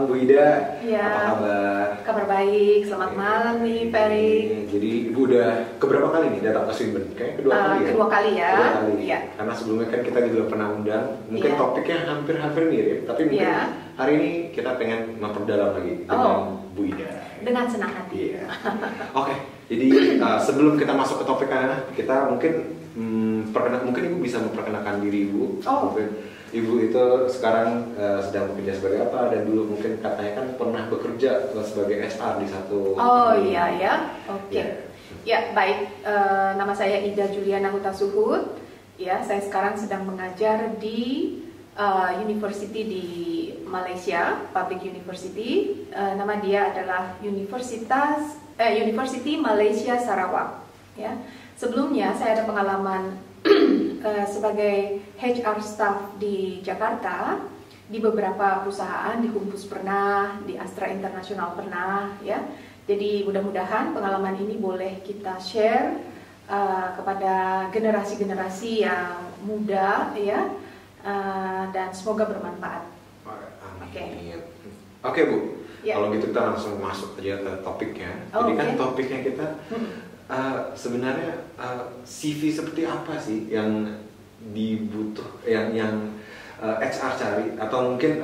malam Bu Ida. Ya. Apa kabar? Kabar baik, selamat malam nih Ferry. Jadi Ibu udah keberapa kali nih datang ke Swinburne? Kayaknya kedua kali ya? Kedua kali ya. Kedua kali. Iya. Karena sebelumnya kan kita juga pernah undang. Mungkin Iya. topiknya hampir-hampir mirip, tapi mungkin Iya. hari ini kita pengen memperdalam lagi dengan Bu Ida. Dengan senang hati. Iya. Oke, jadi sebelum kita masuk ke topiknya, kita mungkin mungkin Ibu bisa memperkenalkan diri Ibu. Mungkin Ibu itu sekarang sedang bekerja sebagai apa, dan dulu mungkin katanya kan pernah bekerja sebagai HR di satu. Iya ya, oke. Ya baik, nama saya Ida Juliana Huta Suhud. Ya, saya sekarang sedang mengajar di university di Malaysia, public university. Nama dia adalah University Malaysia Sarawak. Ya, sebelumnya saya ada pengalaman sebagai HR staff di Jakarta, di beberapa perusahaan, di Humpus pernah, di Astra International pernah, ya. Jadi mudah-mudahan pengalaman ini boleh kita share kepada generasi-generasi yang muda, ya, dan semoga bermanfaat. Oke Bu, Ya. kalau gitu kita langsung masuk aja ke topiknya. Jadi kan topiknya kita sebenarnya CV seperti apa sih yang yang HR cari, atau mungkin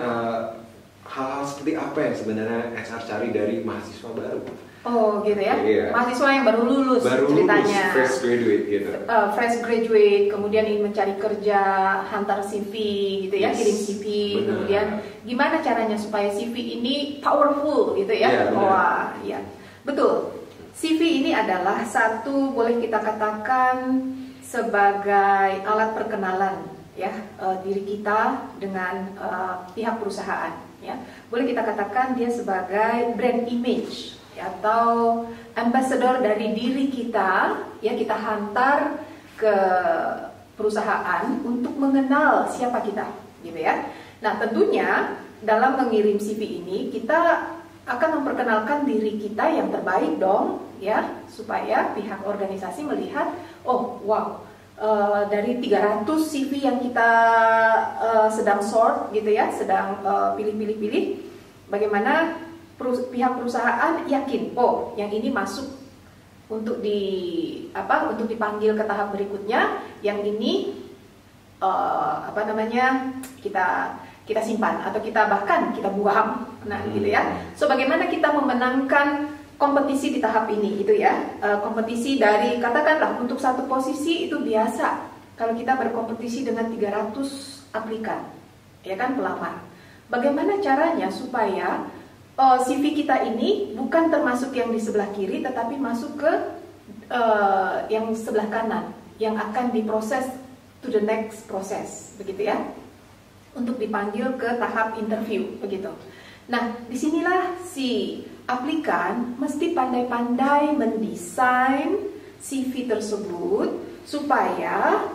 hal-hal seperti apa yang sebenarnya HR cari dari mahasiswa baru? Oh gitu ya, Iya. mahasiswa yang baru lulus ceritanya. Fresh graduate gitu. Fresh graduate, kemudian ingin mencari kerja, hantar CV gitu ya, kirim CV. Benar. Kemudian gimana caranya supaya CV ini powerful gitu ya? Iya, benar. Wah, ya betul. CV ini adalah satu, boleh kita katakan sebagai alat perkenalan ya, diri kita dengan pihak perusahaan ya. Boleh kita katakan dia sebagai brand image ya, atau ambassador dari diri kita ya, kita hantar ke perusahaan untuk mengenal siapa kita gitu ya. Nah, tentunya dalam mengirim CV ini kita akan memperkenalkan diri kita yang terbaik dong ya, supaya pihak organisasi melihat, oh wow, dari 300 CV yang kita sedang sort gitu ya, sedang pilih-pilih, bagaimana pihak perusahaan yakin, oh yang ini masuk untuk untuk dipanggil ke tahap berikutnya, yang ini kita simpan atau kita bahkan kita buang. Nah, gitu ya. So bagaimana kita memenangkan kompetisi di tahap ini itu ya. Kompetisi dari, katakanlah untuk satu posisi itu biasa kalau kita berkompetisi dengan 300 aplikan. Ya kan, pelamar. Bagaimana caranya supaya CV kita ini bukan termasuk yang di sebelah kiri, tetapi masuk ke yang sebelah kanan yang akan diproses to the next process, begitu ya, untuk dipanggil ke tahap interview, begitu. Nah, disinilah si aplikan mesti pandai-pandai mendesain CV tersebut supaya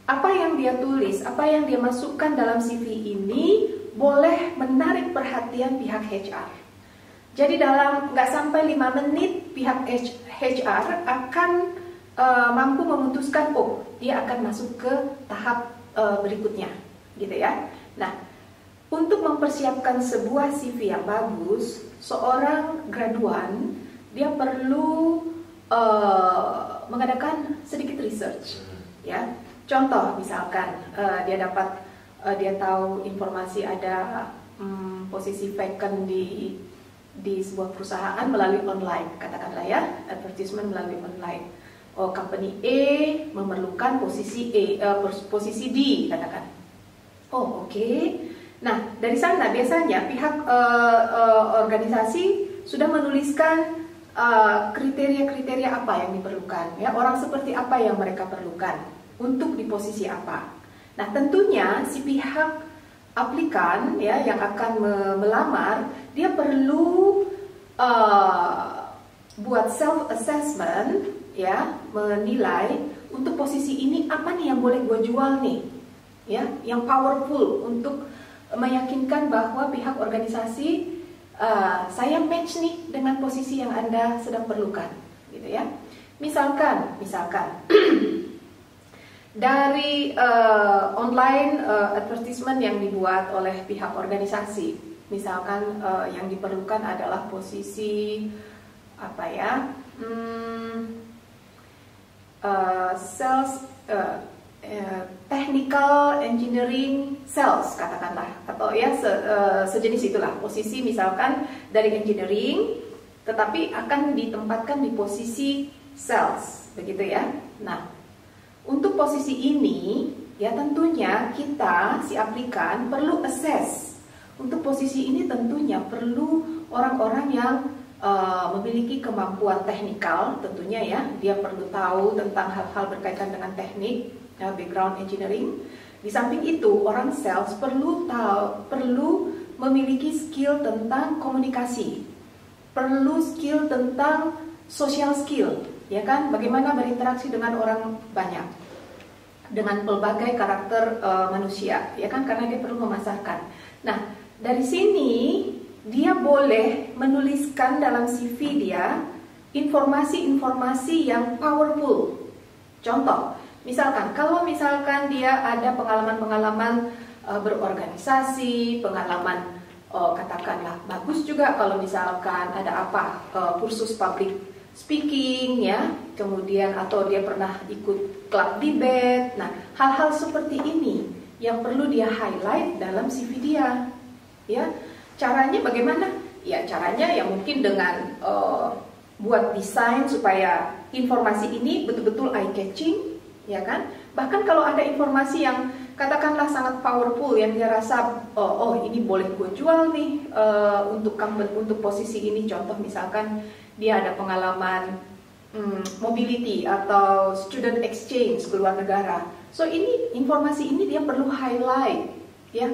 apa yang dia tulis, apa yang dia masukkan dalam CV ini boleh menarik perhatian pihak HR. Jadi dalam nggak sampai 5 menit pihak HR akan mampu memutuskan, oh dia akan masuk ke tahap berikutnya, gitu ya. Nah, untuk mempersiapkan sebuah CV yang bagus, seorang graduan dia perlu mengadakan sedikit research, ya. Contoh misalkan dia tahu informasi ada posisi vacant di sebuah perusahaan melalui online, katakanlah ya, advertisement melalui online. Oh, company A memerlukan posisi posisi D, katakan. Oh, oke. Nah, dari sana biasanya pihak organisasi sudah menuliskan kriteria-kriteria apa yang diperlukan, ya, orang seperti apa yang mereka perlukan untuk di posisi apa. Nah, tentunya si pihak aplikan ya yang akan melamar, dia perlu buat self assessment ya, menilai untuk posisi ini apa nih yang boleh gue jual nih, ya, yang powerful untuk meyakinkan bahwa pihak organisasi saya match nih dengan posisi yang Anda sedang perlukan, gitu ya. Misalkan dari online advertisement yang dibuat oleh pihak organisasi, Misalkan yang diperlukan adalah posisi apa ya, sales, technical engineering sales katakanlah, atau ya sejenis itulah posisi misalkan dari engineering, tetapi akan ditempatkan di posisi sales, begitu ya. Nah, untuk posisi ini ya tentunya kita si aplikan perlu assess. Untuk posisi ini tentunya perlu orang-orang yang memiliki kemampuan teknikal tentunya ya. Dia perlu tahu tentang hal-hal berkaitan dengan teknik, background engineering. Di samping itu orang sales perlu memiliki skill tentang komunikasi, perlu skill tentang social skill, ya kan? Bagaimana berinteraksi dengan orang banyak, dengan pelbagai karakter manusia, ya kan? Karena dia perlu memasarkan. Nah, dari sini dia boleh menuliskan dalam CV dia informasi-informasi yang powerful. Contoh, misalkan kalau misalkan dia ada pengalaman-pengalaman berorganisasi, pengalaman katakanlah bagus juga kalau misalkan ada apa kursus public speaking ya, kemudian atau dia pernah ikut klub debate. Nah, hal-hal seperti ini yang perlu dia highlight dalam CV dia. Ya, caranya bagaimana? Ya, caranya ya mungkin dengan buat desain supaya informasi ini betul-betul eye catching, ya kan? Bahkan kalau ada informasi yang katakanlah sangat powerful yang dia rasa oh ini boleh gue jual nih untuk posisi ini. Contoh misalkan dia ada pengalaman mobility atau student exchange ke luar negara. So ini informasi ini dia perlu highlight ya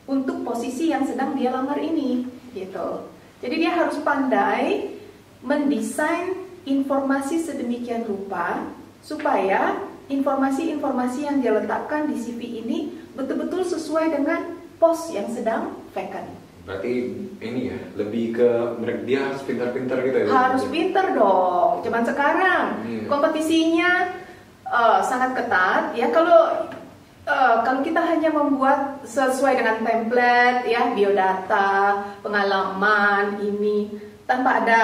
untuk posisi yang sedang dia lamar ini gitu. Jadi dia harus pandai mendesain informasi sedemikian rupa supaya informasi-informasi yang dia letakkan di CV ini betul-betul sesuai dengan pos yang sedang vacant. Berarti ini ya, lebih ke dia harus pintar-pintar gitu ya? Harus pintar dong. Cuman sekarang kompetisinya sangat ketat ya. Kalau kita hanya membuat sesuai dengan template ya, biodata, pengalaman ini tanpa ada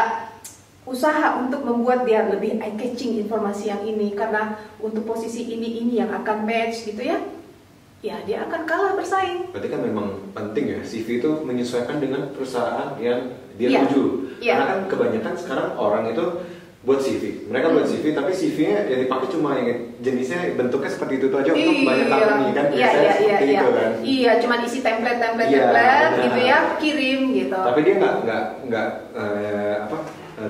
usaha untuk membuat dia lebih eye catching informasi yang ini, karena untuk posisi ini yang akan match gitu ya, ya dia akan kalah bersaing. Berarti kan memang penting ya CV itu menyesuaikan dengan perusahaan yang dia tuju. Karena kan kebanyakan sekarang orang itu buat CV, mereka buat CV tapi CV-nya yang dipakai cuma yang jenisnya bentuknya seperti itu aja untuk banyak company kan, biasanya seperti itu kan. Iya, cuma isi template gitu ya, kirim gitu. Tapi dia nggak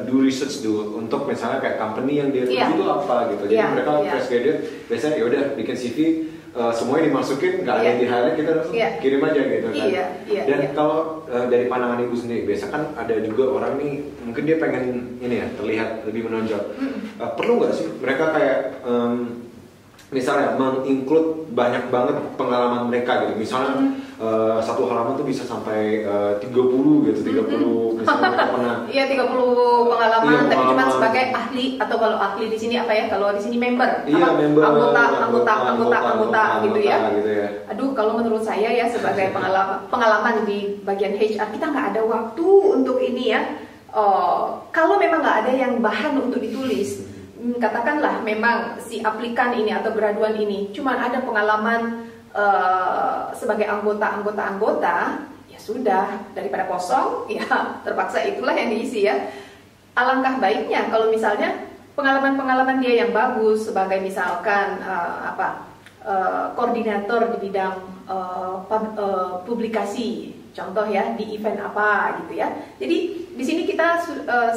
do research dulu untuk misalnya kayak company yang dia tuju itu apa gitu. Jadi mereka fresh graduate biasanya ya udah bikin CV, semuanya dimasukin, nggak ada yang di highlight, kita langsung kirim aja gitu kan. Dan kalau dari pandangan ibu sendiri, biasa kan ada juga orang nih mungkin dia pengen ini ya terlihat lebih menonjol. Perlu nggak sih mereka kayak misalnya menginclude banyak banget pengalaman mereka gitu. Misalnya satu halaman tuh bisa sampai 30 gitu, 30 misalnya mereka pernah. Iya, 30 pengalaman, tapi cuma sebagai ahli, atau kalau ahli di sini apa ya? Kalau di sini member. Iya, member. Anggota gitu ya. Aduh, kalau menurut saya ya sebagai pengalaman di bagian HR, kita nggak ada waktu untuk ini ya. Kalau memang nggak ada yang bahan untuk ditulis, katakanlah memang si aplikan ini atau graduan ini cuma ada pengalaman sebagai anggota, ya sudah, daripada kosong ya terpaksa itulah yang diisi ya. Alangkah baiknya kalau misalnya pengalaman-pengalaman dia yang bagus sebagai misalkan koordinator di bidang publikasi, contoh ya di event apa gitu ya. Jadi di sini kita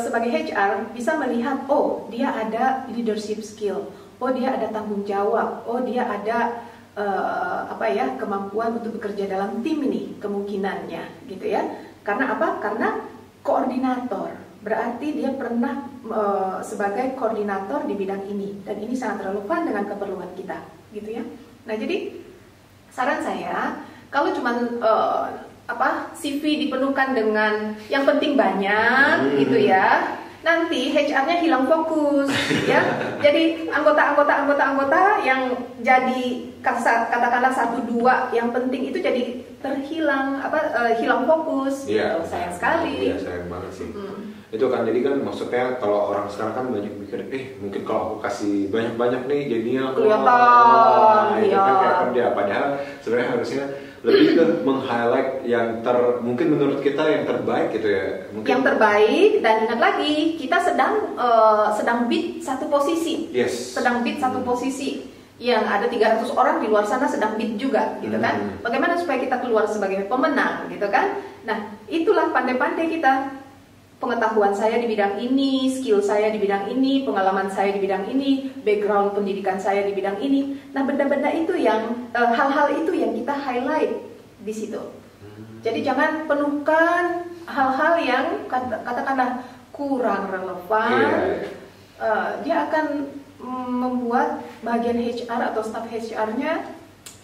sebagai HR bisa melihat, oh dia ada leadership skill, oh dia ada tanggung jawab, oh dia ada kemampuan untuk bekerja dalam tim ini kemungkinannya gitu ya. Karena apa? Karena koordinator, berarti dia pernah sebagai koordinator di bidang ini, dan ini sangat relevan dengan keperluan kita gitu ya. Nah, jadi saran saya kalau cuman CV dipenuhkan dengan yang penting banyak gitu ya. nanti HR-nya hilang fokus, ya. Jadi anggota yang jadi katakanlah 1-2 yang penting itu jadi terhilang hilang fokus. Iya. Gitu. Sayang sekali. Iya, sayang banget sih. Itu kan jadi kan maksudnya kalau orang sekarang kan banyak mikir, mungkin kalau aku kasih banyak-banyak nih jadinya kelihatan. Itu kan kayak kerja. Padahal sebenarnya harusnya lebih ke meng-highlight yang mungkin menurut kita yang terbaik gitu ya. Mungkin yang terbaik, dan ingat lagi kita sedang bid satu posisi. Yes. Sedang bid satu posisi. Yang ada 300 orang di luar sana sedang bid juga, gitu kan? Bagaimana supaya kita keluar sebagai pemenang, gitu kan? Nah, itulah pandai-pandai kita. Pengetahuan saya di bidang ini, skill saya di bidang ini, pengalaman saya di bidang ini, background pendidikan saya di bidang ini. Nah, benda-benda itu yang hal-hal itu yang kita highlight di situ. Jadi jangan penuhkan hal-hal yang katakanlah kurang relevan. Dia akan membuat bagian HR atau staff HR-nya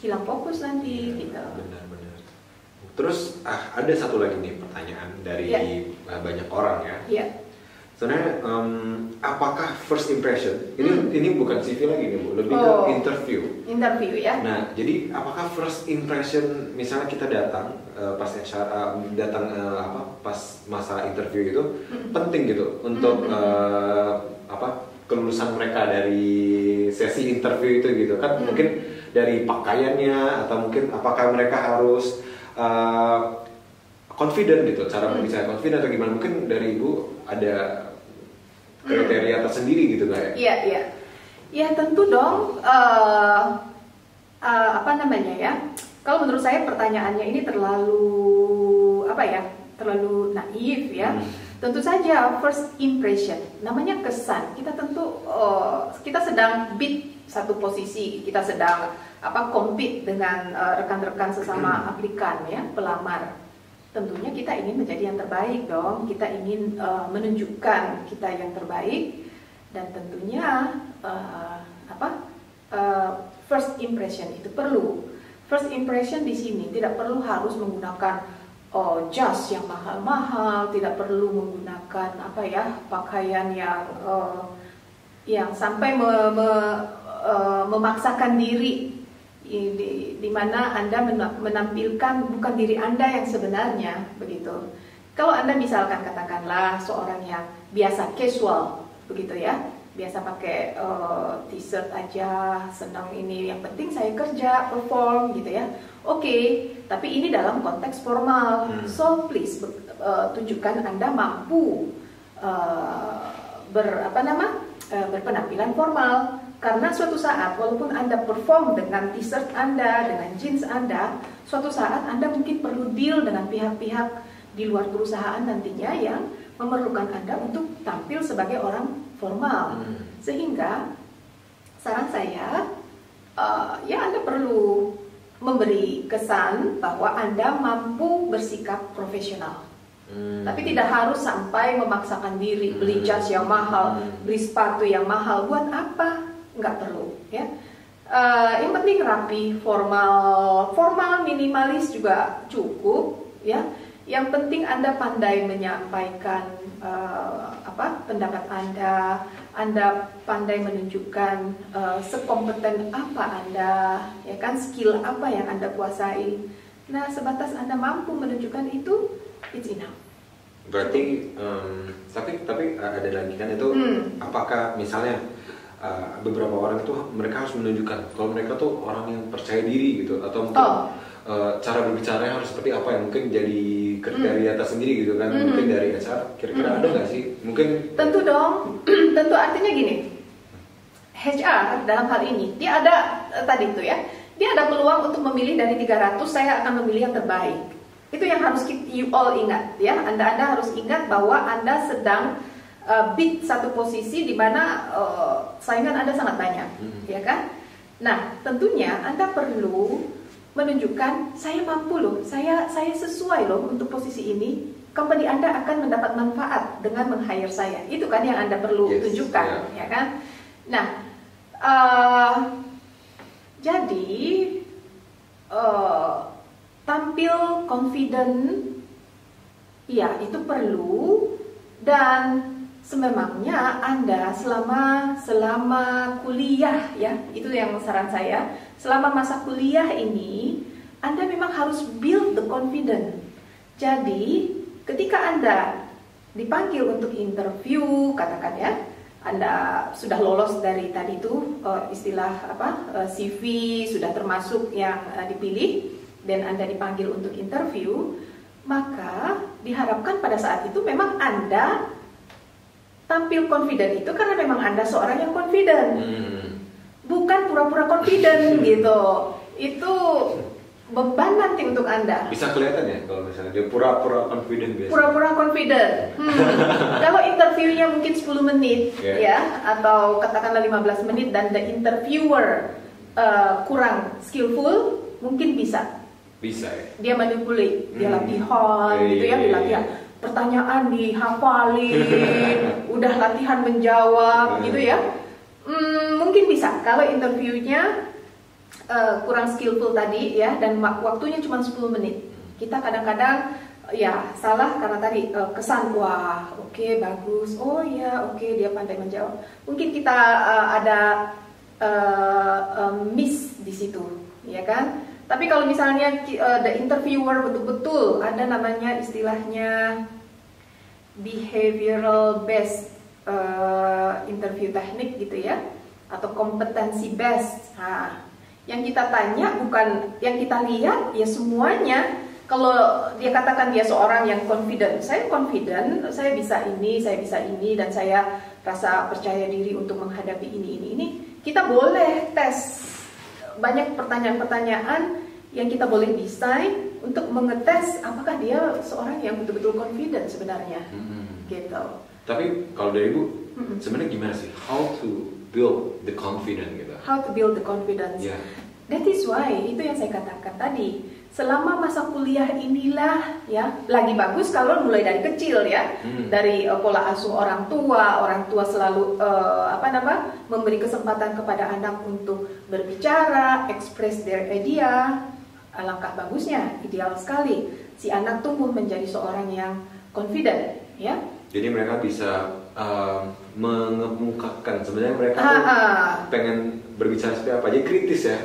hilang fokus nanti, gitu. Benar-benar. Terus ada satu lagi nih pertanyaan dari banyak orang ya. Iya. Sebenarnya apakah first impression ini bukan CV lagi nih Bu, lebih ke interview. Interview ya. Nah, jadi apakah first impression misalnya kita datang pas HR pas masa interview itu penting gitu untuk kelulusan mereka dari sesi interview itu gitu kan, mungkin dari pakaiannya atau mungkin apakah mereka harus confident gitu, cara berbicara confident atau gimana, mungkin dari Ibu ada kriteria tersendiri gitu nggak ya? Iya. Ya tentu dong. Kalau menurut saya pertanyaannya ini terlalu terlalu naif ya. Tentu saja first impression, namanya kesan. Kita tentu kita sedang bid satu posisi, kita sedang compete dengan rekan-rekan sesama aplikan ya, pelamar. Tentunya kita ingin menjadi yang terbaik dong. Kita ingin menunjukkan kita yang terbaik, dan tentunya first impression itu perlu. First impression di sini tidak perlu harus menggunakan jas yang mahal-mahal, tidak perlu menggunakan pakaian yang sampai memaksakan diri, di mana Anda menampilkan bukan diri Anda yang sebenarnya, begitu. Kalau Anda misalkan katakanlah seorang yang biasa casual, begitu ya, biasa pakai t-shirt aja, senang ini, yang penting saya kerja, perform gitu ya. Oke, tapi ini dalam konteks formal. So please tunjukkan Anda mampu berpenampilan formal. Karena suatu saat, walaupun Anda perform dengan t-shirt Anda, dengan jeans Anda, suatu saat Anda mungkin perlu deal dengan pihak-pihak di luar perusahaan nantinya yang memerlukan Anda untuk tampil sebagai orang formal. Sehingga, saran saya, Anda perlu memberi kesan bahwa Anda mampu bersikap profesional. Tapi tidak harus sampai memaksakan diri, beli jas yang mahal, beli sepatu yang mahal. Buat apa? Nggak perlu ya. Yang penting rapi, formal minimalis juga cukup ya. Yang penting Anda pandai menyampaikan pendapat Anda pandai menunjukkan sekompeten apa Anda, ya kan, skill apa yang Anda kuasai. Nah, sebatas Anda mampu menunjukkan itu, it's enough. Berarti tapi ada lagi kan itu, apakah misalnya beberapa orang itu mereka harus menunjukkan kalau mereka tuh orang yang percaya diri gitu, atau mungkin cara berbicaranya harus seperti apa yang mungkin jadi kriteria tersendiri gitu kan, mungkin dari HR kira-kira ada nggak sih? Mungkin tentu dong. Tentu artinya gini, HR dalam hal ini dia ada tadi itu ya, dia ada peluang untuk memilih dari 300, saya akan memilih yang terbaik. Itu yang harus you all ingat ya. Anda harus ingat bahwa Anda sedang bid satu posisi di mana saingan Anda sangat banyak, ya kan? Nah, tentunya Anda perlu menunjukkan saya mampu loh, saya sesuai loh untuk posisi ini. Company Anda akan mendapat manfaat dengan meng-hire saya. Itu kan yang Anda perlu tunjukkan, ya kan? Nah, jadi tampil confident, ya itu perlu. Dan Sememangnya Anda selama kuliah ya, itu yang saran saya. Selama masa kuliah ini Anda memang harus build the confidence. Jadi ketika Anda dipanggil untuk interview, katakan ya, Anda sudah lolos dari tadi itu istilah CV sudah termasuk yang dipilih dan Anda dipanggil untuk interview, maka diharapkan pada saat itu memang Anda tampil confident itu karena memang Anda seorang yang confident, bukan pura-pura confident gitu. Itu beban nanti untuk Anda. Bisa kelihatan ya kalau misalnya dia pura-pura confident biasa. Pura-pura confident. Kalau interviewnya mungkin 10 menit ya, atau katakanlah 15 menit dan the interviewer kurang skillful, mungkin bisa. Bisa ya. Dia manipulate, dia latihan gitu ya, latihan. Pertanyaan dihafalin, udah latihan menjawab gitu ya. Mungkin bisa kalau interviewnya kurang skillful tadi ya, dan waktunya cuma 10 menit. Kita kadang-kadang ya salah karena tadi kesan wah oke, bagus, oh ya oke, dia pandai menjawab. Mungkin kita ada miss di situ, ya kan? Tapi kalau misalnya the interviewer betul-betul ada namanya istilahnya behavioral based interview teknik gitu ya, atau kompetensi based. Nah, yang kita tanya bukan yang kita lihat ya semuanya. Kalau dia katakan dia seorang yang confident, saya bisa ini, dan saya rasa percaya diri untuk menghadapi ini. Kita boleh tes. Banyak pertanyaan-pertanyaan yang kita boleh desain untuk mengetes apakah dia seorang yang betul-betul confident sebenarnya, gitu. Tapi kalau dari Ibu, sebenarnya gimana sih how to build the confidence gitu? How to build the confidence? Yeah. That is why itu yang saya katakan tadi. Selama masa kuliah inilah ya, lagi bagus kalau mulai dari kecil ya, dari pola asuh orang tua selalu memberi kesempatan kepada anak untuk berbicara, express their idea. Alangkah bagusnya, ideal sekali si anak tumbuh menjadi seorang yang confident ya. Jadi mereka bisa mengemukakan sebenarnya mereka pengen berbicara seperti apa aja, kritis ya,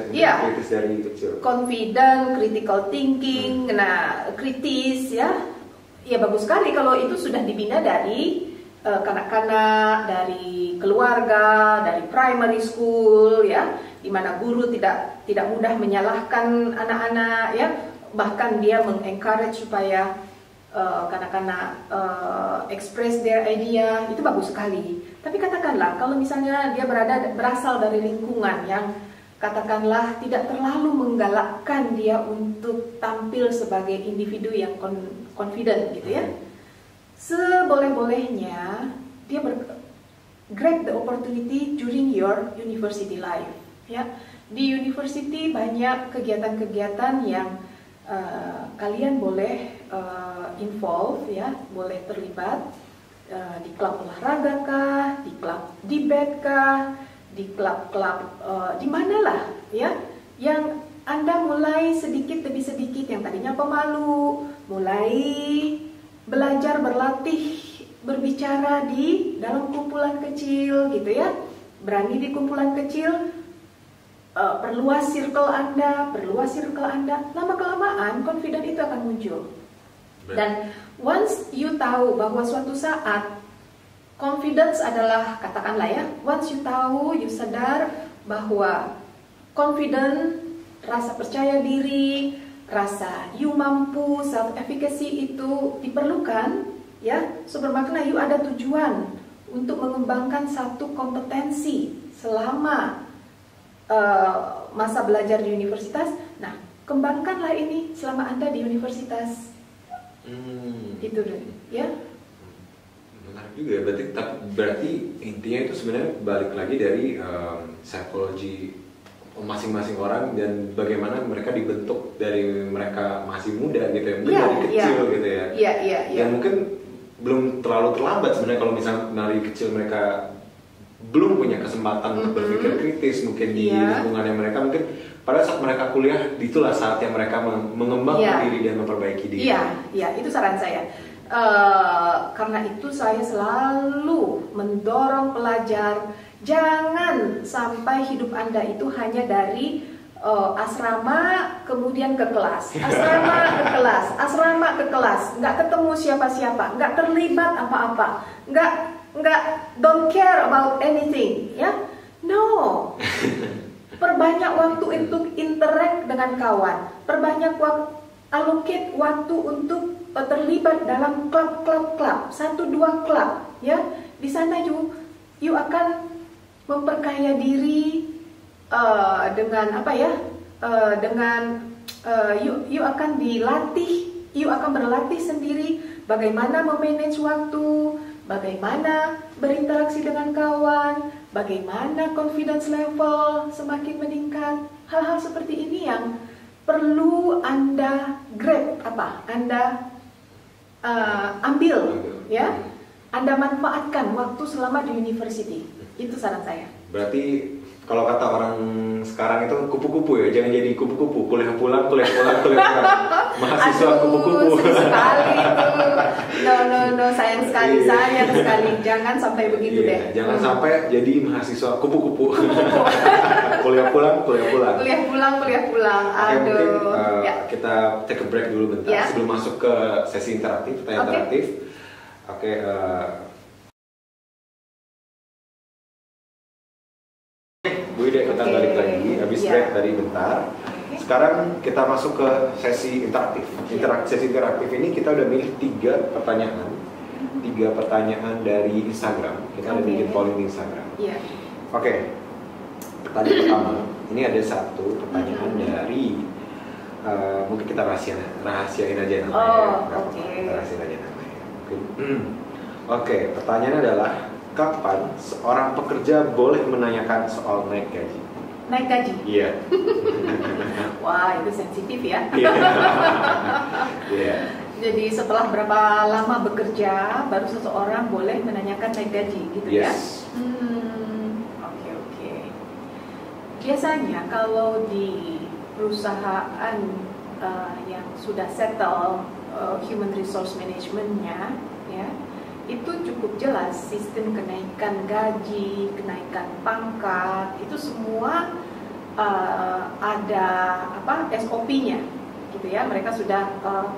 kritis dari kecil. Confident, critical thinking, kritis ya bagus sekali kalau itu sudah dibina dari kanak-kanak, dari keluarga, dari primary school ya, di mana guru tidak mudah menyalahkan anak-anak ya, bahkan dia mengencourage supaya kanak-kanak express their idea, itu bagus sekali. Tapi katakanlah kalau misalnya dia berasal dari lingkungan yang katakanlah tidak terlalu menggalakkan dia untuk tampil sebagai individu yang confident gitu ya, seboleh-bolehnya dia grab the opportunity during your university life ya. Di university banyak kegiatan-kegiatan yang kalian boleh involve ya, boleh terlibat di klub olahraga kah, di klub debate kah, di klub-klub di manalah ya, yang Anda mulai sedikit demi sedikit, yang tadinya pemalu mulai belajar berlatih berbicara di dalam kumpulan kecil gitu ya, berani di kumpulan kecil. Perluas circle Anda, lama-kelamaan confident itu akan muncul. Dan once you tahu bahwa suatu saat confidence adalah, katakanlah ya, once you tahu, you sadar bahwa confident, rasa percaya diri, rasa you mampu, self efficacy itu diperlukan ya, so bermakna you ada tujuan untuk mengembangkan satu kompetensi selama masa belajar di universitas. Nah, kembangkanlah ini selama Anda di universitas. Itu deh, ya. Menarik juga ya. Berarti intinya itu sebenarnya balik lagi dari psikologi masing-masing orang dan bagaimana mereka dibentuk dari mereka masih muda gitu ya, mungkin dari kecil gitu ya. Iya. Dan mungkin belum terlalu terlambat sebenarnya kalau misalnya dari kecil mereka belum punya kesempatan berpikir kritis mungkin di lingkungannya mereka, mungkin pada saat mereka kuliah itulah saat yang mereka mengembangkan diri dan memperbaiki diri. Iya, itu saran saya. Karena itu saya selalu mendorong pelajar jangan sampai hidup Anda itu hanya dari asrama kemudian ke kelas, asrama ke kelas, asrama ke kelas, nggak ketemu siapa-siapa, nggak terlibat apa-apa, nggak don't care about anything, ya, no. Perbanyak waktu untuk interact dengan kawan, perbanyak allocate waktu untuk terlibat dalam klub, 1-2 klub, ya. Di sana you akan memperkaya diri. Dengan apa ya? You akan dilatih, you akan berlatih sendiri bagaimana memanage waktu, bagaimana berinteraksi dengan kawan, bagaimana confidence level semakin meningkat. Hal-hal seperti ini yang perlu Anda grab, Anda ambil, ya. Anda manfaatkan waktu selama di university. Itu saran saya. Berarti kalau kata orang sekarang itu kupu-kupu ya, jangan jadi kupu-kupu, kuliah pulang. Mahasiswa kupu-kupu. Sekali itu. No, sayang sekali. Jangan sampai begitu deh. Jangan sampai jadi mahasiswa kupu-kupu. Kuliah pulang. Aduh. Mungkin kita take a break dulu bentar sebelum masuk ke sesi interaktif, interaktif. Bu Ida, kita balik lagi, habis break tadi bentar. Sekarang kita masuk ke sesi interaktif. Sesi interaktif ini kita udah milih 3 pertanyaan. 3 pertanyaan dari Instagram. Kita ada bikin polling di Instagram. Oke. Pertanyaan pertama, ini ada 1 pertanyaan dari mungkin kita rahasiain aja namanya. Rahasiain aja namanya. Oke, pertanyaannya adalah kapan seorang pekerja boleh menanyakan soal naik gaji? Naik gaji? Iya. Wah, itu sensitif ya. Iya. Jadi setelah berapa lama bekerja, baru seseorang boleh menanyakan naik gaji, gitu ya? Oke. Biasanya kalau di perusahaan yang sudah settle human resource management-nya, ya, itu cukup jelas sistem kenaikan gaji, kenaikan pangkat, itu semua ada SOP-nya, gitu ya. Mereka sudah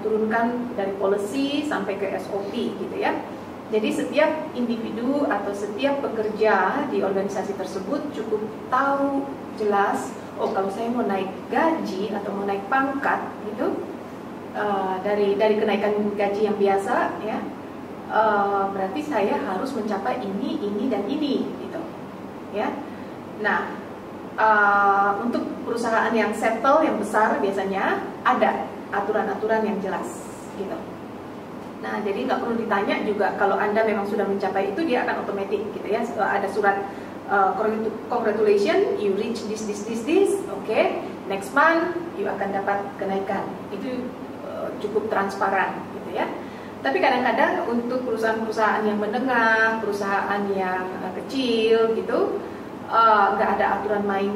turunkan dari policy sampai ke SOP, gitu ya. Jadi setiap individu atau setiap pekerja di organisasi tersebut cukup tahu jelas, oh kalau saya mau naik gaji atau mau naik pangkat, gitu, dari kenaikan gaji yang biasa, ya. Berarti saya harus mencapai ini, dan ini, gitu, ya. Nah, untuk perusahaan yang settle, yang besar, biasanya ada aturan-aturan yang jelas, gitu. Nah, jadi nggak perlu ditanya juga kalau Anda memang sudah mencapai itu, dia akan otomatis, gitu ya. Ada surat congratulations, you reach this, okay, next month you akan dapat kenaikan. Itu cukup transparan, gitu ya. Tapi kadang-kadang untuk perusahaan-perusahaan yang menengah, perusahaan yang kecil gitu, nggak ada aturan main,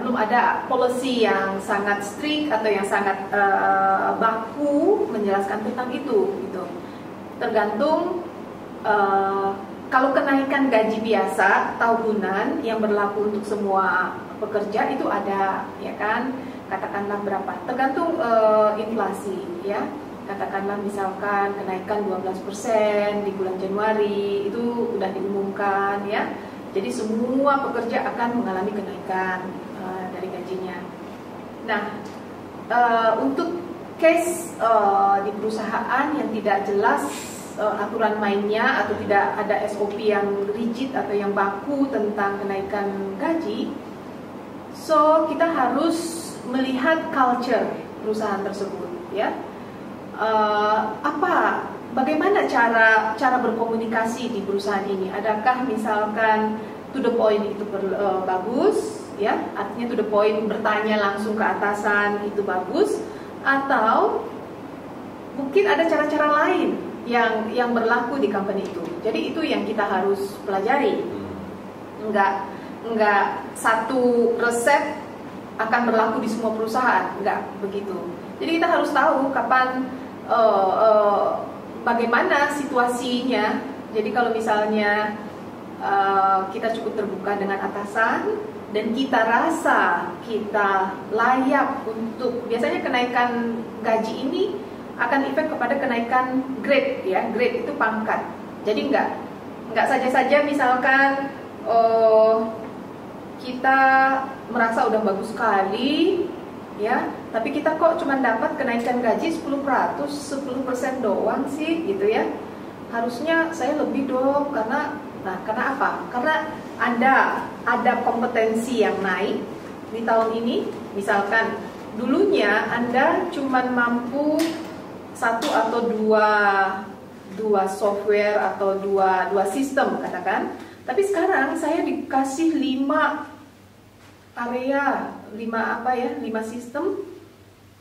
belum ada policy yang sangat strict atau yang sangat baku menjelaskan tentang itu, gitu. Tergantung kalau kenaikan gaji biasa tahunan yang berlaku untuk semua pekerja itu ada, ya kan? Katakanlah berapa? Tergantung inflasi, ya. Katakanlah misalkan kenaikan 12% di bulan Januari, itu udah diumumkan, ya. Jadi semua pekerja akan mengalami kenaikan dari gajinya. Nah, untuk case di perusahaan yang tidak jelas aturan mainnya atau tidak ada SOP yang rigid atau yang baku tentang kenaikan gaji, so kita harus melihat culture perusahaan tersebut, ya. Bagaimana cara berkomunikasi di perusahaan ini? Adakah misalkan to the point itu bagus, ya, artinya to the point, bertanya langsung ke atasan itu bagus, atau mungkin ada cara-cara lain yang berlaku di company itu. Jadi itu yang kita harus pelajari. Enggak satu resep akan berlaku di semua perusahaan, enggak begitu. Jadi kita harus tahu kapan bagaimana situasinya. Jadi kalau misalnya kita cukup terbuka dengan atasan dan kita rasa kita layak untuk, biasanya kenaikan gaji ini akan efek kepada kenaikan grade ya, grade itu pangkat. Jadi nggak saja misalkan kita merasa udah bagus sekali ya, tapi kita kok cuma dapat kenaikan gaji 10% doang sih gitu ya. Harusnya saya lebih dong, karena apa? Karena ada kompetensi yang naik di tahun ini. Misalkan dulunya Anda cuma mampu satu atau dua software atau dua sistem katakan, tapi sekarang saya dikasih 5 area, 5 sistem,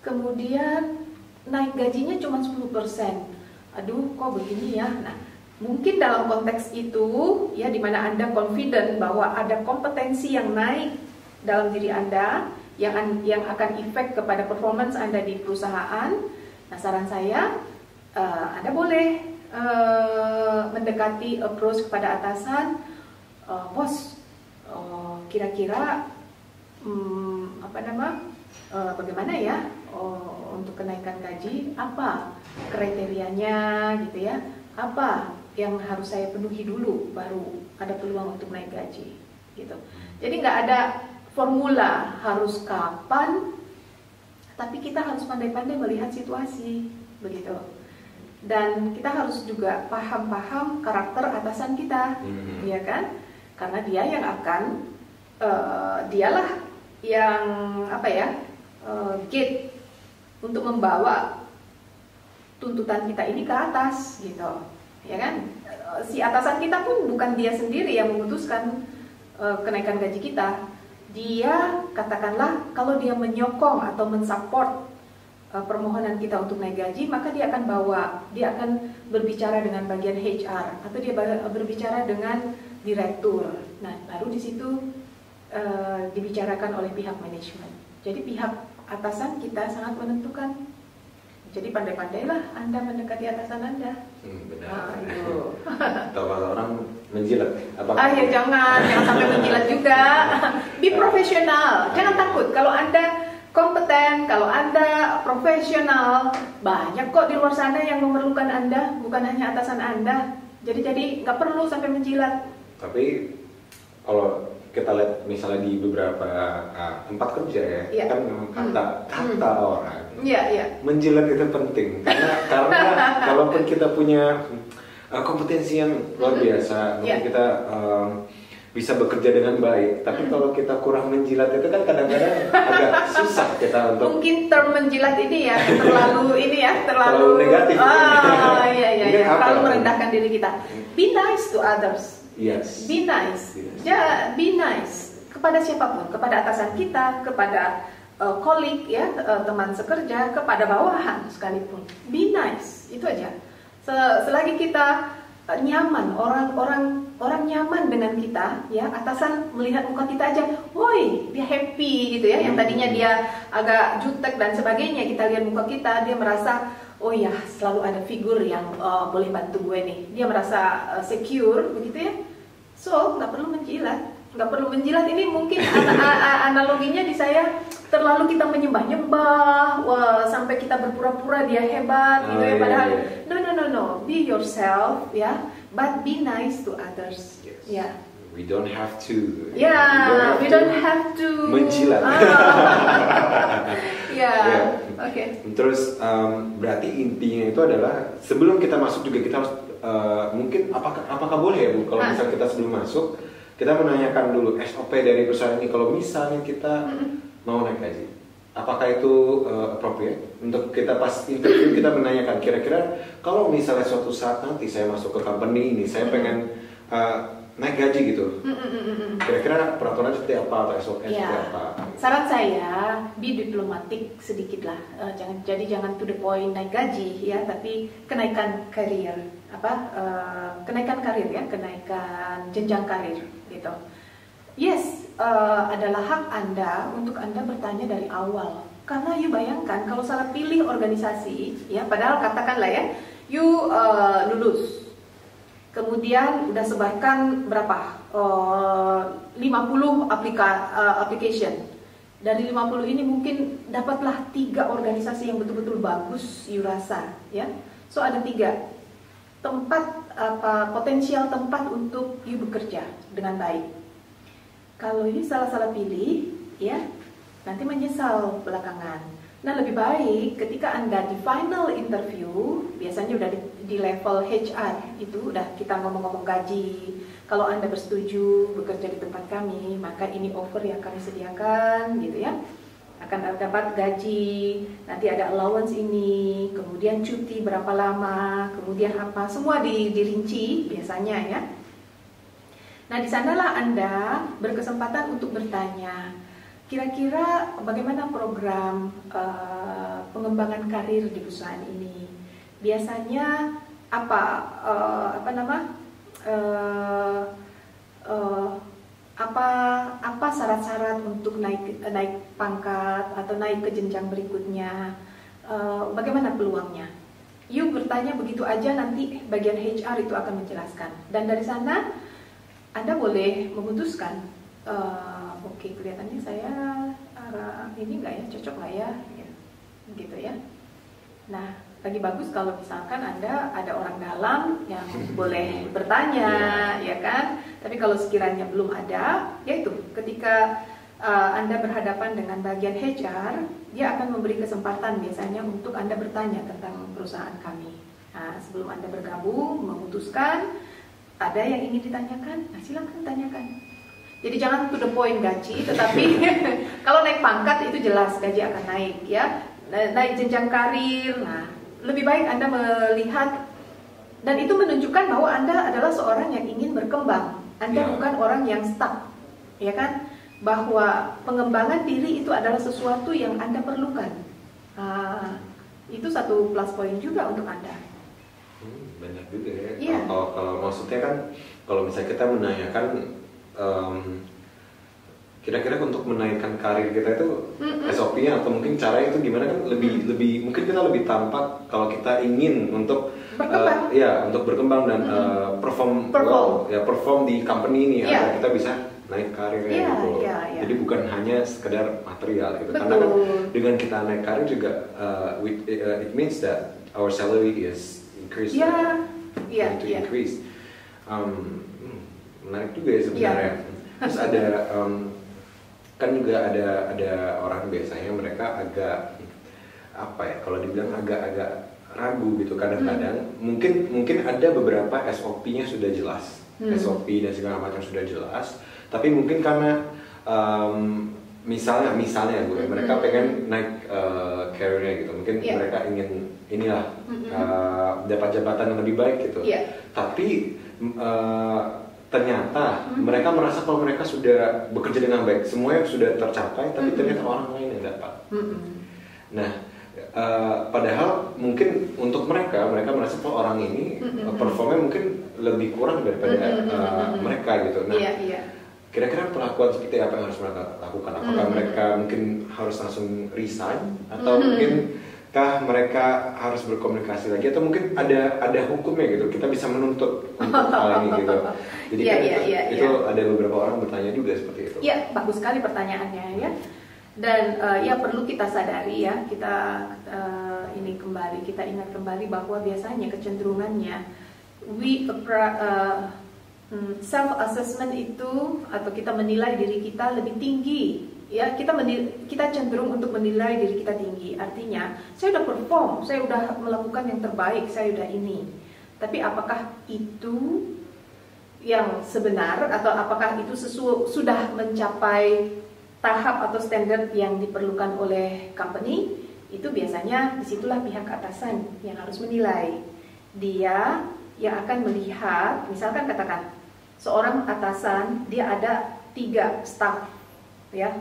kemudian naik gajinya cuma 10%. Aduh, kok begini ya? Nah, mungkin dalam konteks itu ya, dimana Anda confident bahwa ada kompetensi yang naik dalam diri Anda yang akan efek kepada performance Anda di perusahaan. Nah, saran saya Anda boleh mendekati approach kepada atasan, bos, kira-kira bagaimana ya untuk kenaikan gaji, apa kriterianya gitu ya, apa yang harus saya penuhi dulu baru ada peluang untuk naik gaji gitu. Jadi nggak ada formula harus kapan, tapi kita harus pandai-pandai melihat situasi begitu. Dan kita harus juga paham karakter atasan kita, ya kan? Karena dia yang akan dialah yang gate untuk membawa tuntutan kita ini ke atas gitu, ya kan? Si atasan kita pun bukan dia sendiri yang memutuskan kenaikan gaji kita. Dia katakanlah kalau dia menyokong atau mensupport permohonan kita untuk naik gaji, maka dia akan berbicara dengan bagian HR atau dia berbicara dengan direktur. Nah, baru di situ dibicarakan oleh pihak manajemen. Jadi pihak atasan kita sangat menentukan. Jadi pandai-pandailah Anda mendekati atasan Anda. Benar. Itu. Atau kalau orang menjilat. Ya jangan sampai menjilat juga. Be profesional. Jangan takut. Kalau Anda kompeten, kalau Anda profesional, banyak kok di luar sana yang memerlukan Anda, bukan hanya atasan Anda. Jadi nggak perlu sampai menjilat. Tapi kalau kita lihat misalnya di beberapa tempat kerja ya, kan kata orang menjilat itu penting karena kalaupun kita punya kompetensi yang luar biasa, mungkin kita bisa bekerja dengan baik, tapi kalau kita kurang menjilat itu kan kadang-kadang agak susah kita untuk, mungkin term menjilat ini ya terlalu negatif. Terlalu merendahkan diri kita. Be nice to others. Yes. Be nice. Ya, be nice kepada siapapun, kepada atasan kita, kepada colleague ya, teman sekerja, kepada bawahan sekalipun. Be nice, itu aja. Selagi kita nyaman, orang nyaman dengan kita, ya, atasan melihat muka kita aja, woi, dia happy gitu ya. Yang tadinya dia agak jutek dan sebagainya, kita lihat muka kita, dia merasa, oh ya, selalu ada figur yang boleh bantu gue nih. Dia merasa secure, begitu ya. So, nggak perlu menjilat. Ini mungkin analoginya di saya, terlalu kita menyembah-nyembah, sampai kita berpura-pura dia hebat, gitu ya. Padahal, no, be yourself, ya. But be nice to others. Yes. Yeah. We don't have to. Yeah, we don't have to menjilat. Oke. Terus berarti intinya itu adalah sebelum kita masuk juga kita harus mungkin apakah boleh ya Bu, kalau misalnya kita sebelum masuk kita menanyakan dulu SOP dari perusahaan ini, kalau misalnya kita mau naik gaji, apakah itu appropriate untuk kita pas interview kita menanyakan kira-kira kalau misalnya suatu saat nanti saya masuk ke company ini, saya pengen naik gaji gitu, kira-kira peraturan seperti apa atau SOP seperti apa? Saran saya, be diplomatik sedikit lah, jangan to the point naik gaji ya, tapi kenaikan karir, kenaikan karir ya, kenaikan jenjang karir gitu. Yes, adalah hak Anda untuk Anda bertanya dari awal. Karena you bayangkan kalau salah pilih organisasi, ya, padahal katakanlah ya, you lulus Kemudian udah sebarkan berapa? 50 application. Dari 50 ini mungkin dapatlah 3 organisasi yang betul-betul bagus you rasa, ya. So ada 3 tempat, potensial tempat untuk you bekerja dengan baik. Kalau you salah-salah pilih, ya, nanti menyesal belakangan. Nah, lebih baik ketika Anda di final interview, biasanya udah di level HR, itu udah kita ngomong-ngomong gaji. Kalau Anda bersetuju bekerja di tempat kami, maka ini offer yang kami sediakan, gitu ya. Akan dapat gaji, nanti ada allowance ini, kemudian cuti berapa lama, kemudian apa, semua dirinci biasanya ya. Nah, di sanalah Anda berkesempatan untuk bertanya, kira-kira bagaimana program pengembangan karir di perusahaan ini? Biasanya apa syarat-syarat untuk naik pangkat atau naik ke jenjang berikutnya? Bagaimana peluangnya? You bertanya begitu aja, nanti bagian HR itu akan menjelaskan. Dan dari sana Anda boleh memutuskan. Oke, kelihatannya saya ini nggak ya, cocok nggak ya, gitu ya. Nah, lagi bagus kalau misalkan Anda ada orang dalam yang boleh bertanya, ya kan. Tapi kalau sekiranya belum ada, yaitu ketika Anda berhadapan dengan bagian HR, dia akan memberi kesempatan biasanya untuk Anda bertanya tentang perusahaan kami. Nah, sebelum Anda bergabung, memutuskan, ada yang ingin ditanyakan, nah silakan tanyakan. Jadi jangan to the point gaji, tetapi kalau naik pangkat itu jelas gaji akan naik ya. Naik jenjang karir, nah lebih baik Anda melihat, dan itu menunjukkan bahwa Anda adalah seorang yang ingin berkembang. Anda bukan orang yang stuck, ya kan? Bahwa pengembangan diri itu adalah sesuatu yang Anda perlukan. Itu satu plus point juga untuk Anda. Banyak juga ya. Kalau maksudnya kan, kalau misalnya kita menanyakan kira-kira untuk menaikkan karir kita itu SOP-nya atau mungkin caranya itu gimana, kan lebih mungkin kita lebih tampak kalau kita ingin untuk berkembang. Untuk berkembang dan perform di company ini agar kita bisa naik karirnya gitu. Jadi bukan hanya sekedar material gitu. Karena kan dengan kita naik karir juga it means that our salary is increased. Increase. Menarik juga ya sebenarnya. Terus ada kan juga ada orang biasanya mereka agak kalau dibilang agak ragu gitu kadang-kadang. Mungkin ada beberapa SOP-nya sudah jelas, SOP dan segala macam sudah jelas, tapi mungkin karena misalnya mereka pengen naik karirnya gitu, mungkin mereka ingin dapat jabatan yang lebih baik gitu, tapi ternyata mereka merasa kalau mereka sudah bekerja dengan baik, semuanya sudah tercapai, tapi ternyata orang lain yang dapat. Nah, padahal mungkin untuk mereka merasa kalau orang ini performnya mungkin lebih kurang daripada mereka gitu. Nah, kira-kira perlakuan seperti apa yang harus mereka lakukan? Apakah mereka mungkin harus langsung resign, atau mungkin mereka harus berkomunikasi lagi, atau mungkin ada hukumnya gitu, kita bisa menuntut untuk hal ini gitu. Jadi itu ada beberapa orang bertanya juga seperti itu. Iya, bagus sekali pertanyaannya ya. Dan perlu kita sadari ya, kita kita ingat kembali bahwa biasanya kecenderungannya self assessment itu, atau kita menilai diri kita lebih tinggi. Ya, kita cenderung untuk menilai diri kita tinggi. Artinya, saya udah perform, saya udah melakukan yang terbaik, saya udah ini. Tapi apakah itu yang sebenar, atau apakah itu sudah mencapai tahap atau standar yang diperlukan oleh company? Itu biasanya disitulah pihak atasan yang harus menilai. Dia yang akan melihat, misalkan katakan seorang atasan, dia ada 3 staff, ya.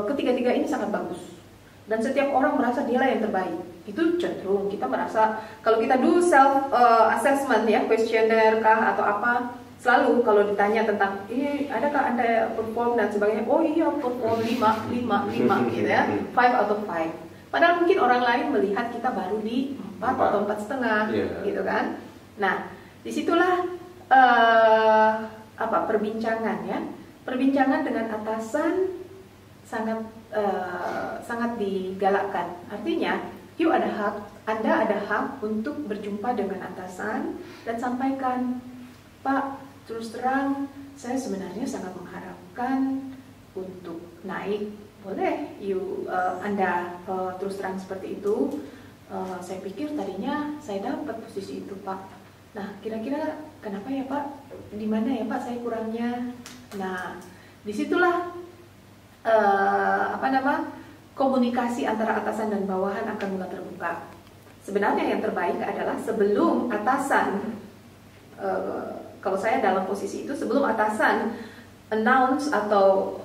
Ketiga-tiga ini sangat bagus, dan setiap orang merasa dialah yang terbaik. Itu cenderung kita merasa, kalau kita do self assessment ya, questionnaire kah atau apa, selalu kalau ditanya tentang adakah Anda perform dan sebagainya, oh iya perform 5 gitu ya, 5 out of 5. Padahal mungkin orang lain melihat kita baru di 4 atau 4,5 gitu kan. Nah, disitulah perbincangan ya. Perbincangan dengan atasan sangat sangat digalakkan. Artinya, Anda ada hak untuk berjumpa dengan atasan dan sampaikan, Pak, terus terang saya sebenarnya sangat mengharapkan untuk naik. Boleh, Anda terus terang seperti itu. Saya pikir tadinya saya dapat posisi itu, Pak. Nah, kira-kira kenapa ya, Pak? Di mana ya, Pak, saya kurangnya? Nah, disitulah komunikasi antara atasan dan bawahan akan mulai terbuka. Sebenarnya yang terbaik adalah sebelum atasan, kalau saya dalam posisi itu, sebelum atasan announce atau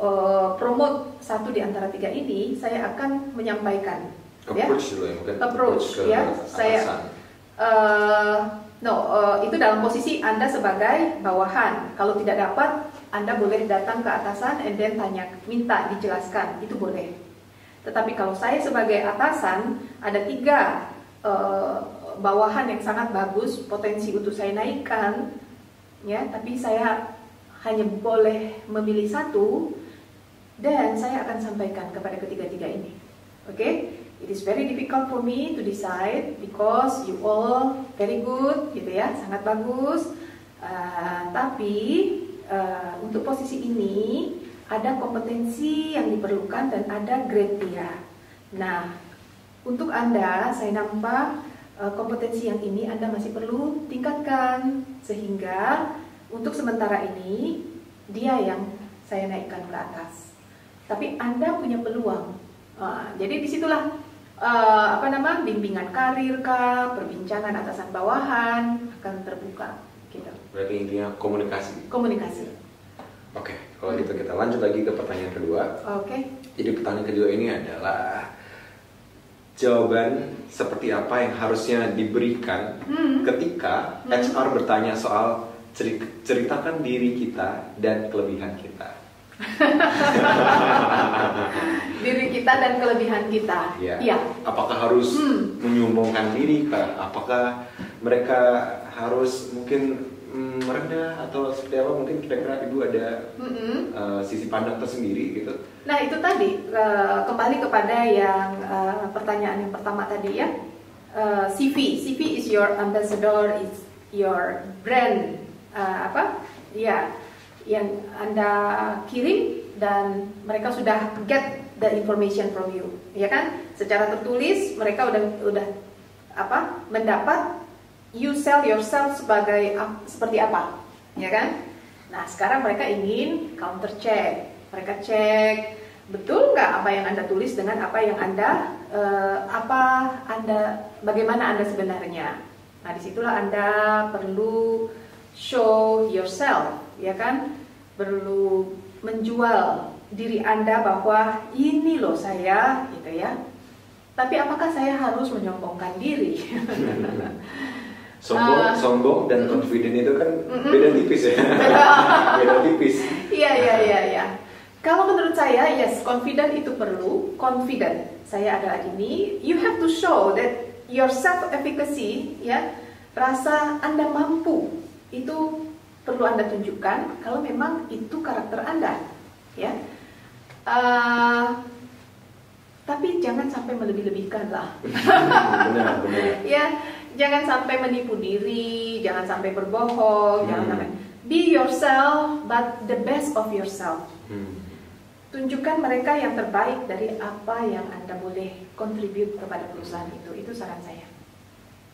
promote satu di antara tiga ini, saya akan menyampaikan. Approach dulu ya, mungkin approach ya. Saya itu dalam posisi Anda sebagai bawahan. Kalau tidak dapat, Anda boleh datang ke atasan and then minta dijelaskan, itu boleh. Tetapi kalau saya sebagai atasan, ada tiga bawahan yang sangat bagus, potensi untuk saya naikkan, ya. Tapi saya hanya boleh memilih satu, dan saya akan sampaikan kepada ketiga-tiga ini. Oke? It is very difficult for me to decide because you all very good, gitu ya, sangat bagus. Tapi untuk posisi ini ada kompetensi yang diperlukan dan ada grade dia. Nah, untuk Anda, saya nampak kompetensi yang ini Anda masih perlu tingkatkan, sehingga untuk sementara ini dia yang saya naikkan ke atas. Tapi Anda punya peluang. Jadi disitulah bimbingan karir kah, perbincangan atasan bawahan akan terbuka. Gitu. Berarti intinya komunikasi. Komunikasi. Oke, kalau gitu kita lanjut lagi ke pertanyaan kedua. Oke. Jadi pertanyaan kedua ini adalah jawaban seperti apa yang harusnya diberikan ketika HR bertanya soal ceritakan diri kita dan kelebihan kita. Diri kita dan kelebihan kita. Ya. Apakah harus menyombongkan diri kah? Apakah mereka harus mungkin merendah atau seperti apa? Mungkin kira-kira Ibu ada sisi pandang tersendiri gitu. Nah, itu tadi kembali kepada yang pertanyaan yang pertama tadi ya. CV is your ambassador, is your brand yang Anda kirim dan mereka sudah get the information from you, ya kan? Secara tertulis mereka udah mendapat you sell yourself seperti apa, ya kan? Nah, sekarang mereka ingin counter check. Mereka cek betul nggak apa yang Anda tulis dengan apa yang bagaimana Anda sebenarnya. Nah, disitulah Anda perlu show yourself, ya kan? Perlu menjual diri Anda bahwa ini loh saya, gitu ya. Tapi apakah saya harus menyombongkan diri? Sombong dan confident itu kan beda tipis ya. Beda tipis. Iya. Kalau menurut saya, yes, confident itu perlu. Confident, saya adalah ini. You have to show that your self-efficacy, ya, rasa Anda mampu, itu perlu Anda tunjukkan. Kalau memang itu karakter Anda, ya. Tapi jangan sampai melebih-lebihkan lah. Benar. Ya, jangan sampai menipu diri, jangan sampai berbohong, jangan sampai. Be yourself, but the best of yourself. Tunjukkan mereka yang terbaik dari apa yang Anda boleh contribute kepada perusahaan itu. Itu saran saya.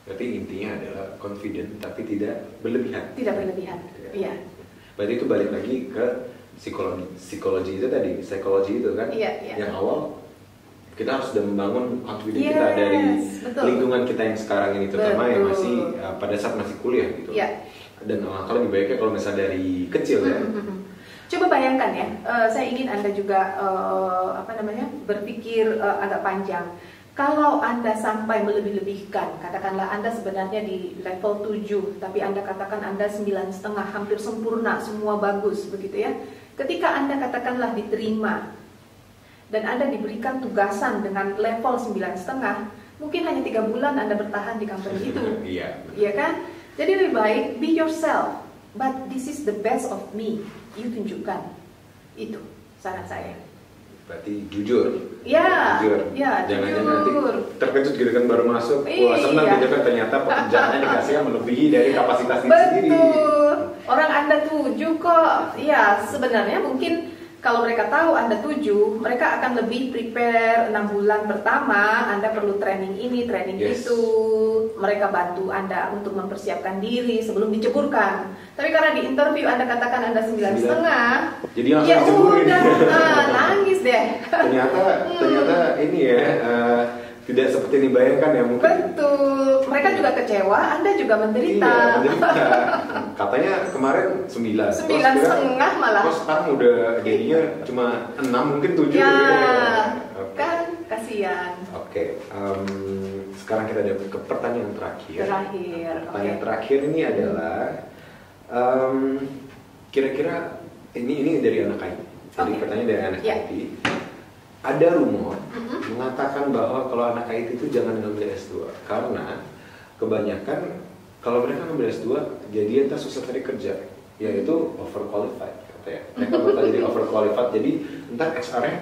Berarti intinya adalah confident tapi tidak berlebihan. Tidak berlebihan. Iya. Berarti itu balik lagi ke psikologi itu tadi, psikologi itu kan. Iya. Yang awal kita harus sudah membangun confidence kita dari lingkungan kita yang sekarang ini, terutama yang masih pada saat masih kuliah gitu. Iya. Dan kalau lebih baiknya kalau misalnya dari kecil ya. Coba bayangkan ya, saya ingin Anda juga berpikir agak panjang. Kalau Anda sampai melebih-lebihkan, katakanlah Anda sebenarnya di level 7, tapi Anda katakan Anda 9,5, hampir sempurna, semua bagus, begitu ya. Ketika Anda katakanlah diterima, dan Anda diberikan tugasan dengan level 9,5, mungkin hanya 3 bulan Anda bertahan di company itu. Iya kan? Jadi lebih baik be yourself, but this is the best of me. You tunjukkan. Itu saran saya. Berarti jujur. Ya, jujur. Ya, Jangan jujur. nanti terkejut gitu kan baru masuk. Wah, senang gitu kan ternyata pekerjaannya dikasihkan melebihi dari kapasitas diri sendiri. Betul. Orang Anda tuju kok. Ya, sebenarnya mungkin kalau mereka tahu Anda tuju, mereka akan lebih prepare 6 bulan pertama. Anda perlu training ini, training itu. Mereka bantu Anda untuk mempersiapkan diri sebelum diceburkan. Tapi karena di interview Anda katakan Anda 9,5, jadi langsung ya diceburin. udah, nangis deh. Ternyata ini ya tidak seperti yang dibayangkan ya mungkin. Betul. Mereka juga kecewa, Anda juga menderita. Iya, menderita. Katanya kemarin 9. 9,5 malah. Terus sekarang udah jadinya cuma 6 mungkin 7 Ya, Okay. kan kasihan. Oke, sekarang kita ada ke pertanyaan terakhir. Pertanyaan Oke. terakhir ini adalah kira-kira ini dari anak IT. Jadi pertanyaan dari anak IT. Ada rumor mengatakan bahwa kalau anak IT itu jangan ngambil S2 karena kebanyakan kalau mereka ngambil S2 jadi entah susah cari kerja, yaitu overqualified katanya. Mereka bakal jadi overqualified, jadi entar HR-nya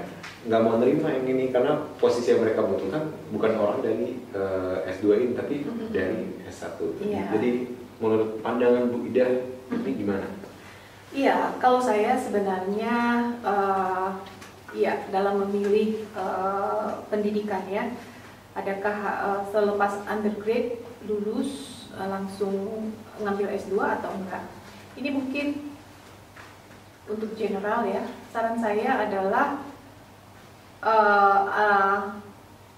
nggak mau nerima yang ini karena posisi yang mereka butuhkan bukan orang dari S2 ini tapi dari S1. Jadi menurut pandangan Bu Ida ini gimana? Iya, kalau saya sebenarnya dalam memilih pendidikan ya, adakah selepas undergrad lulus langsung ngambil S2 atau enggak? Ini mungkin untuk general ya, saran saya adalah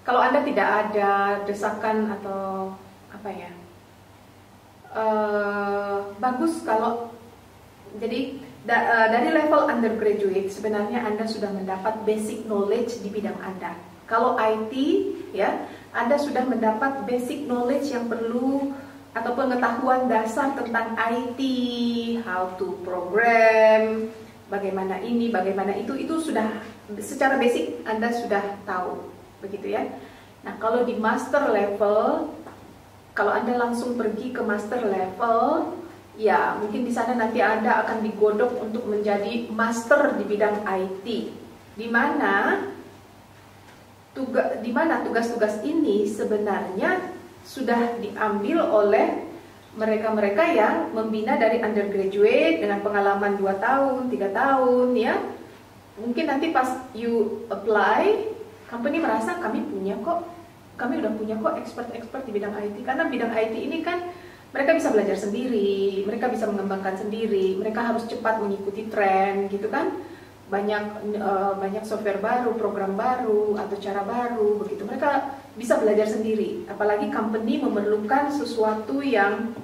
kalau Anda tidak ada desakan atau apa ya, bagus kalau jadi dari level undergraduate sebenarnya Anda sudah mendapat basic knowledge di bidang Anda. Kalau IT ya, Anda sudah mendapat basic knowledge yang perlu atau pengetahuan dasar tentang IT, how to program, bagaimana ini, bagaimana itu sudah secara basic Anda sudah tahu, begitu ya. Nah, kalau di master level, kalau Anda langsung pergi ke master level, ya mungkin di sana nanti Anda akan digodok untuk menjadi master di bidang IT, di mana tugas-tugas ini sebenarnya sudah diambil oleh mereka-mereka yang membina dari undergraduate dengan pengalaman 2 tahun, 3 tahun ya. Mungkin nanti pas you apply, company merasa kami udah punya kok expert di bidang IT. Karena bidang IT ini kan mereka bisa belajar sendiri, mereka bisa mengembangkan sendiri, mereka harus cepat mengikuti tren gitu kan. Banyak software baru, program baru, atau cara baru, begitu. Mereka bisa belajar sendiri. Apalagi company memerlukan sesuatu yang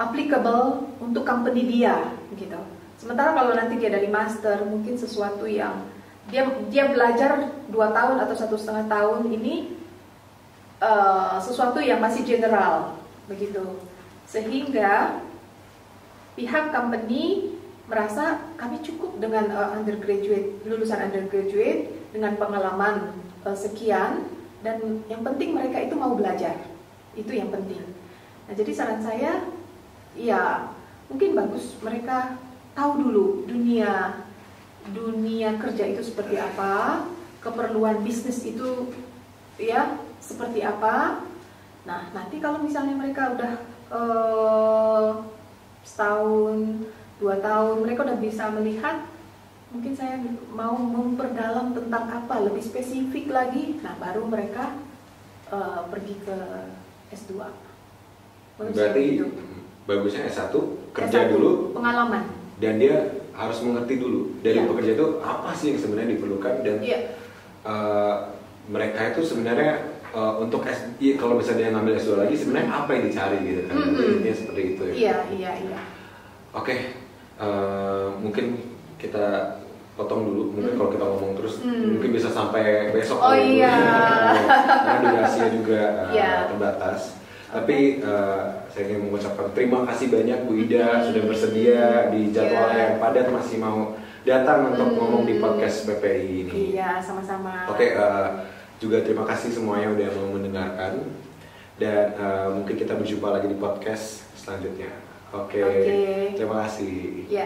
applicable untuk company dia, gitu. Sementara kalau nanti dia dari master, mungkin sesuatu yang dia belajar 2 tahun atau 1,5 tahun ini sesuatu yang masih general, begitu. Sehingga pihak company merasa kami cukup dengan lulusan undergraduate dengan pengalaman sekian, dan yang penting mereka itu mau belajar, itu yang penting. Nah, jadi saran saya, ya mungkin bagus mereka tahu dulu dunia kerja itu seperti apa, keperluan bisnis itu ya seperti apa. Nah, nanti kalau misalnya mereka udah setahun, 2 tahun, mereka udah bisa melihat, mungkin saya mau memperdalam tentang apa, lebih spesifik lagi. Nah, baru mereka pergi ke S2. Berarti bagusnya S1, kerja dulu, pengalaman. Dan dia harus mengerti dulu dari pekerja itu apa sih yang sebenarnya diperlukan, dan mereka itu sebenarnya untuk kalau misalnya dia ngambil S2 lagi, sebenarnya apa yang dicari gitu kan. Intinya seperti itu ya. Iya. Oke. Mungkin kita potong dulu. Mungkin kalau kita ngomong terus mungkin bisa sampai besok. Karena durasinya juga terbatas. Tapi saya ingin mengucapkan terima kasih banyak Bu Ida sudah bersedia di jadwal yang padat masih mau datang untuk ngomong di podcast PPI ini. Iya, sama-sama. Oke, juga terima kasih semuanya udah mau mendengarkan. dan mungkin kita berjumpa lagi di podcast selanjutnya. Oke. Terima kasih. Ya.